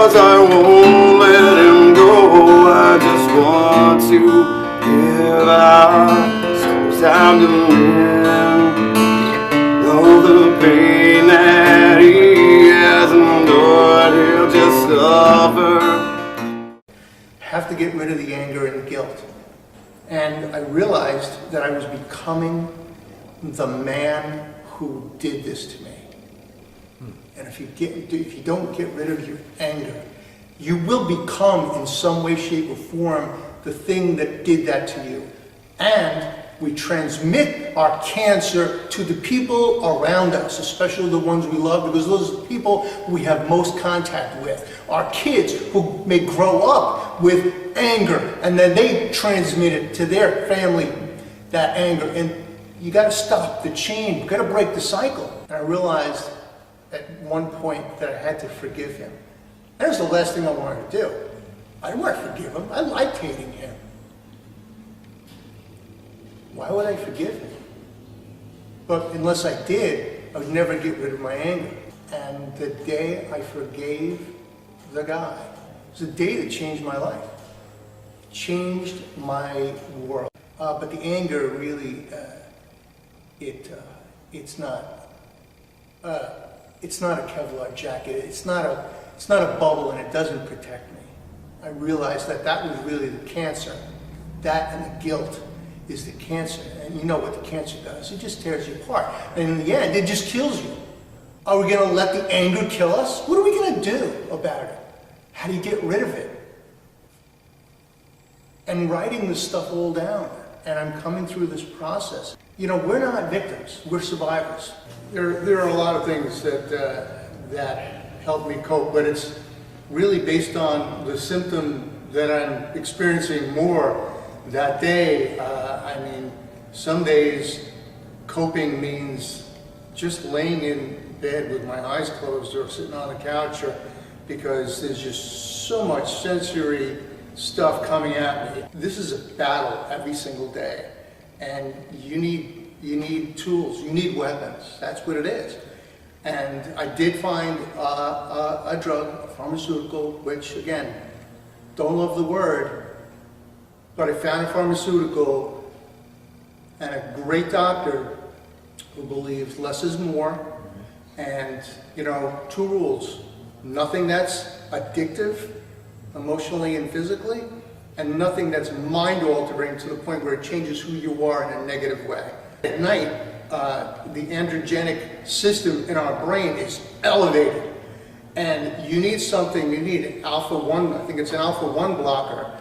'cause I won't let him go. I just want to give our souls time to win. Though the pain that he has endured, he'll just suffer. Have to get rid of the anger and guilt. And I realized that I was becoming the man who did this to me. And if you don't get rid of your anger, you will become in some way, shape, or form the thing that did that to you. And we transmit our cancer to the people around us, especially the ones we love, because those are the people we have most contact with. Our kids who may grow up with anger, and then they transmit it to their family, that anger. And you got to stop the chain. You got to break the cycle. And I realized at one point that I had to forgive him. That was the last thing I wanted to do. I didn't want to forgive him. I liked hating him. Why would I forgive him? But unless I did, I would never get rid of my anger. And the day I forgave the guy, it was the day that changed my life. Changed my world. But the anger really, it's not a Kevlar jacket. It's not a bubble, and it doesn't protect me. I realized that was really the cancer. That and the guilt is the cancer. And you know what the cancer does. It just tears you apart. And in the end, it just kills you. Are we going to let the anger kill us? What are we going to do about it? How do you get rid of it? And writing this stuff all down, and I'm coming through this process. You know, we're not victims, we're survivors. There are a lot of things that help me cope, but it's really based on the symptom that I'm experiencing more that day. I mean, some days coping means just laying in bed with my eyes closed or sitting on the couch, or because there's just so much sensory stuff coming at me. This is a battle every single day, and you need tools, you need weapons. That's what it is. And I did find a drug, a pharmaceutical, which again, don't love the word, but I found a pharmaceutical and a great doctor who believes less is more. And you know, 2 rules: nothing that's addictive emotionally and physically, and nothing that's mind-altering to the point where it changes who you are in a negative way. At night, the androgenic system in our brain is elevated, and you need something, you need an alpha-1, I think it's an alpha-1 blocker,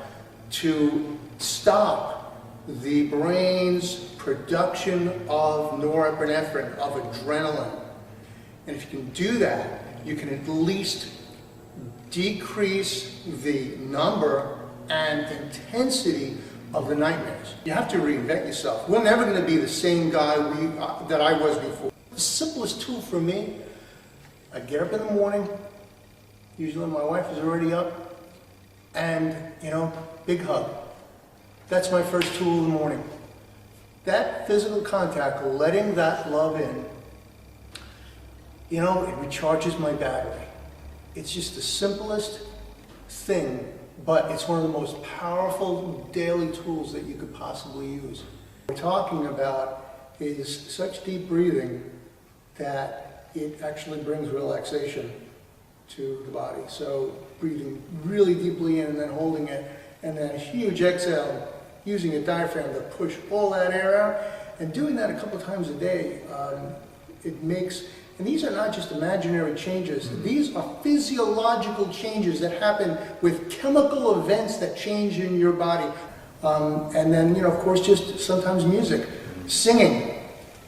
to stop the brain's production of norepinephrine, of adrenaline. And if you can do that, you can at least decrease the number and intensity of the nightmares. You have to reinvent yourself. We're never going to be the same guy that I was before. The simplest tool for me, I get up in the morning, usually my wife is already up, and you know, big hug. That's my first tool in the morning. That physical contact, letting that love in, you know, it recharges my battery. It's just the simplest thing, but it's one of the most powerful daily tools that you could possibly use. What we're talking about is such deep breathing that it actually brings relaxation to the body. So breathing really deeply in and then holding it, and then a huge exhale, using a diaphragm to push all that air out, and doing that a couple times a day. It makes, and these are not just imaginary changes, these are physiological changes that happen with chemical events that change in your body. And then, you know, of course, just sometimes music, singing.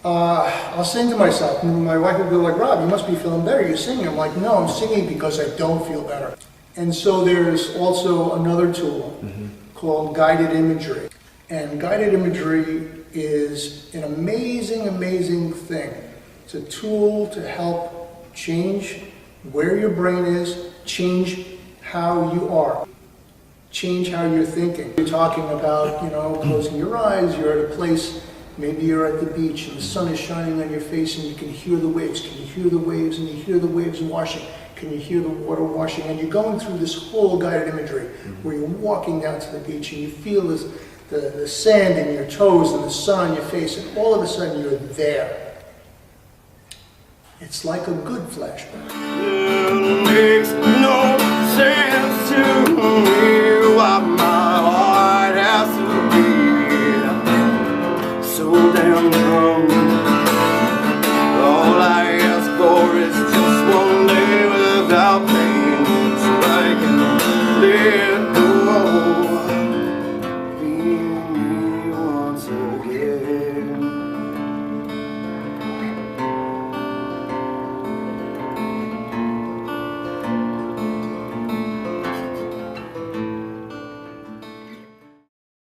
I'll sing to myself, and my wife will be like, "Rob, you must be feeling better, you're singing." I'm like, "No, I'm singing because I don't feel better." And so there's also another tool called guided imagery. And guided imagery is an amazing, amazing thing. It's a tool to help change where your brain is, change how you are, change how you're thinking. You're talking about, you know, closing your eyes, you're at a place Maybe you're at the beach and the sun is shining on your face and you can hear the waves. Can you hear the waves? And you hear the waves washing. Can you hear the water washing? And you're going through this whole guided imagery where you're walking down to the beach and you feel this, the sand in your toes and the sun on your face, and all of a sudden you're there. It's like a good flashback. It makes no sense to me why my heart has to be so damn numb. All I ask for is just one day without pain, so I can live